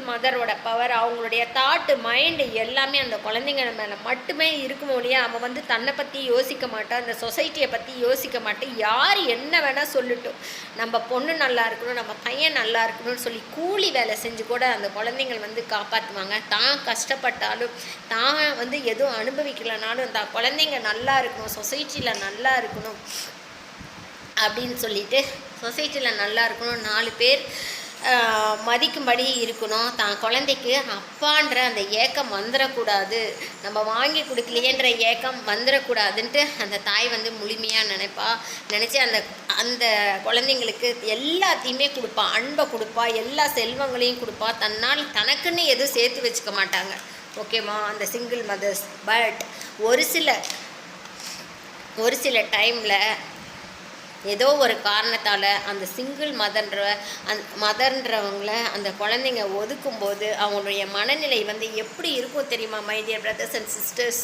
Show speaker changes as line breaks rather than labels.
மதரோட power, அவங்களுடைய thought, mind எல்லாமே அந்த குழந்தைங்க மேலே மட்டுமே இருக்கும் ஒழிய அவன் வந்து தன்னை பற்றி யோசிக்க மாட்டான், அந்த சொசைட்டியை பற்றி யோசிக்க மாட்டான். யார் என்ன வேணால் சொல்லட்டும், நம்ம பொண்ணு நல்லா இருக்கணும், நம்ம பையன் நல்லா இருக்கணும்னு சொல்லி கூலி வேலை செஞ்சு கூட அந்த குழந்தைங்கள் வந்து காப்பாற்றுவாங்க. தான் கஷ்டப்பட்டாலும் தான் வந்து எதுவும் அனுபவிக்கலைனாலும் தான் குழந்தைங்க நல்லா இருக்கணும், சொசைட்டியில் நல்லா இருக்கணும் அப்படின்னு சொல்லிட்டு சொசைட்டியில் நல்லா இருக்கணும், 4 பேர் மதிக்கும்படி இருக்கணும், தான் குழந்தைக்கு அப்பான்ற அந்த ஏக்கம் வந்துடக்கூடாது, நம்ம வாங்கி கொடுக்கலையேன்ற ஏக்கம் வந்துடக்கூடாதுன்ட்டு அந்த தாய் வந்து முழுமையாக நினச்சி அந்த அந்த குழந்தைங்களுக்கு எல்லாத்தையுமே கொடுப்பா, அன்பை கொடுப்பா, எல்லா செல்வங்களையும் கொடுப்பா. தன்னால் தனக்குன்னு எதுவும் சேர்த்து வச்சுக்க மாட்டாங்க. ஓகேம்மா, அந்த சிங்கிள் மதர்ஸ். பட் ஒரு சில டைமில் ஏதோ ஒரு காரணத்தால் அந்த சிங்கிள் மதர்ன்றவங்கள அந்த குழந்தைங்க ஒதுக்கும்போது அவங்களுடைய மனநிலை வந்து எப்படி இருக்கும் தெரியுமா my dear brothers and sisters?